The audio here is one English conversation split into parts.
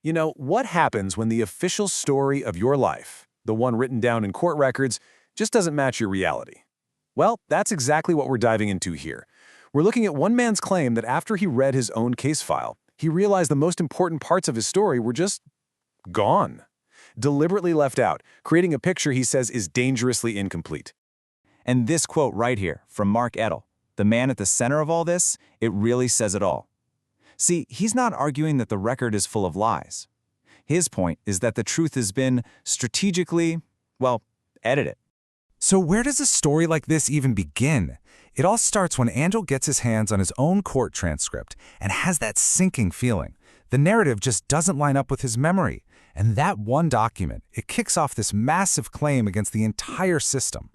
What happens when the official story of your life, the one written down in court records, just doesn't match your reality? Well, that's exactly what we're diving into here. We're looking at one man's claim that after he read his own case file, he realized the most important parts of his story were just gone. Deliberately left out, creating a picture he says is dangerously incomplete. And this quote right here from Mark Edel, the man at the center of all this, it really says it all. See, he's not arguing that the record is full of lies. His point is that the truth has been strategically, edited. So where does a story like this even begin? It all starts when Angel gets his hands on his own court transcript and has that sinking feeling. The narrative just doesn't line up with his memory. And that one document, it kicks off this massive claim against the entire system.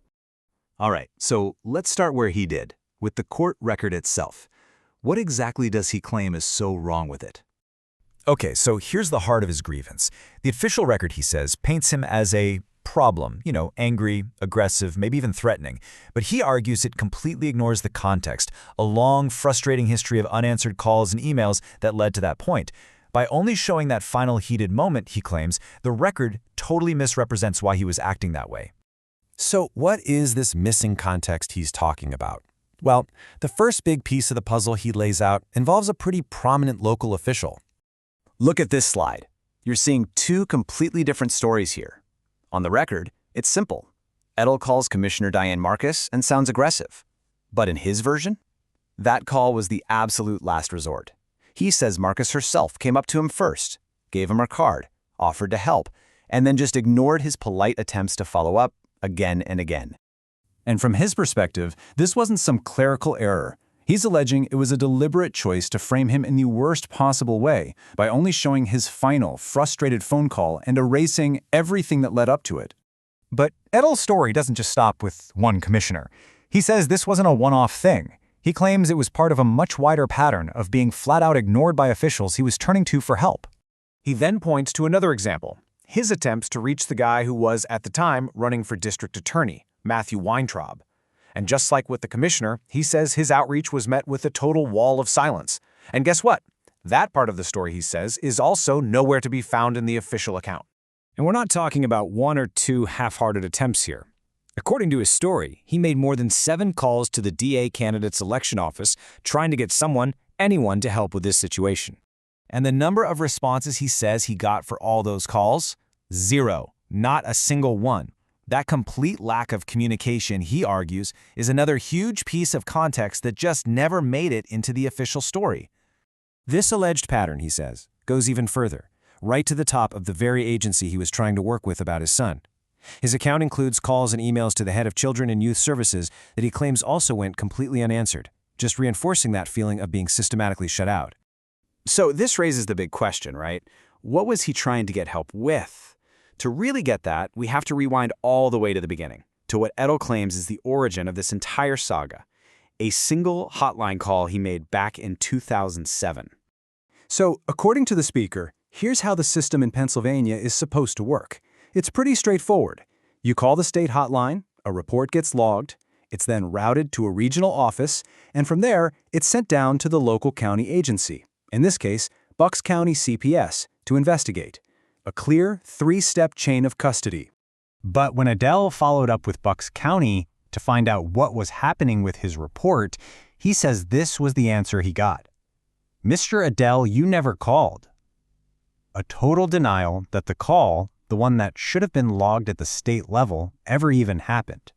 All right, so let's start where he did, with the court record itself. What exactly does he claim is so wrong with it? Okay, so here's the heart of his grievance. The official record, he says, paints him as a problem, angry, aggressive, maybe even threatening. But he argues it completely ignores the context, a long, frustrating history of unanswered calls and emails that led to that point. By only showing that final heated moment, he claims, the record totally misrepresents why he was acting that way. So what is this missing context he's talking about? Well, the first big piece of the puzzle he lays out involves a pretty prominent local official. Look at this slide. You're seeing two completely different stories here. On the record, it's simple. Edel calls Commissioner Diane Marcus and sounds aggressive. But in his version, that call was the absolute last resort. He says Marcus herself came up to him first, gave him her card, offered to help, and then just ignored his polite attempts to follow up again and again. And from his perspective, this wasn't some clerical error. He's alleging it was a deliberate choice to frame him in the worst possible way by only showing his final, frustrated phone call and erasing everything that led up to it. But Edel's story doesn't just stop with one commissioner. He says this wasn't a one-off thing. He claims it was part of a much wider pattern of being flat-out ignored by officials he was turning to for help. He then points to another example, his attempts to reach the guy who was, at the time, running for district attorney, Matthew Weintraub. And just like with the commissioner, he says his outreach was met with a total wall of silence. And guess what? That part of the story, he says, is also nowhere to be found in the official account. And we're not talking about one or two half-hearted attempts here. According to his story, he made more than 7 calls to the DA candidate's election office trying to get anyone to help with this situation. And the number of responses he says he got for all those calls? 0. Not a single one. That complete lack of communication, he argues, is another huge piece of context that just never made it into the official story. This alleged pattern, he says, goes even further, right to the top of the very agency he was trying to work with about his son. His account includes calls and emails to the head of Children and Youth Services that he claims also went completely unanswered, just reinforcing that feeling of being systematically shut out. So this raises the big question, right? What was he trying to get help with? To really get that, we have to rewind all the way to the beginning, to what Edel claims is the origin of this entire saga, a single hotline call he made back in 2007. So, according to the speaker, here's how the system in Pennsylvania is supposed to work. It's pretty straightforward. You call the state hotline, a report gets logged, it's then routed to a regional office, and from there, it's sent down to the local county agency, in this case, Bucks County CPS, to investigate. A clear 3-step chain of custody. But when Edel followed up with Bucks County to find out what was happening with his report, he says this was the answer he got. "Mr. Edel, you never called." A total denial that the call, the one that should have been logged at the state level, ever even happened.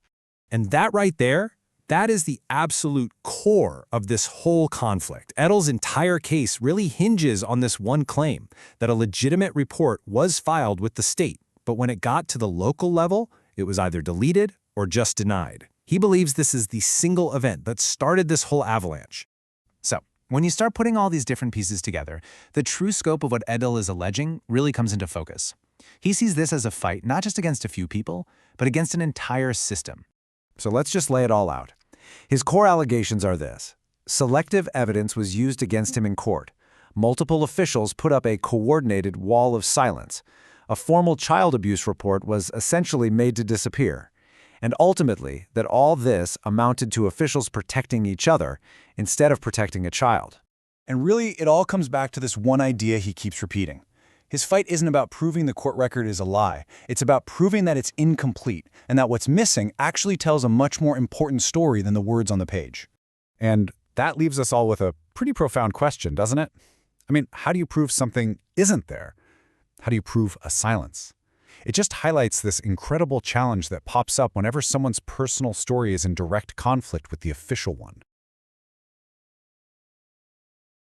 And that right there, that is the absolute core of this whole conflict. Edel's entire case really hinges on this one claim, that a legitimate report was filed with the state, but when it got to the local level, it was either deleted or just denied. He believes this is the single event that started this whole avalanche. So, when you start putting all these different pieces together, the true scope of what Edel is alleging really comes into focus. He sees this as a fight not just against a few people, but against an entire system. So let's just lay it all out. His core allegations are this. Selective evidence was used against him in court. Multiple officials put up a coordinated wall of silence. A formal child abuse report was essentially made to disappear. And ultimately, that all this amounted to officials protecting each other instead of protecting a child. And really, it all comes back to this one idea he keeps repeating. His fight isn't about proving the court record is a lie. It's about proving that it's incomplete and that what's missing actually tells a much more important story than the words on the page. And that leaves us all with a pretty profound question, doesn't it? I mean, how do you prove something isn't there? How do you prove a silence? It just highlights this incredible challenge that pops up whenever someone's personal story is in direct conflict with the official one.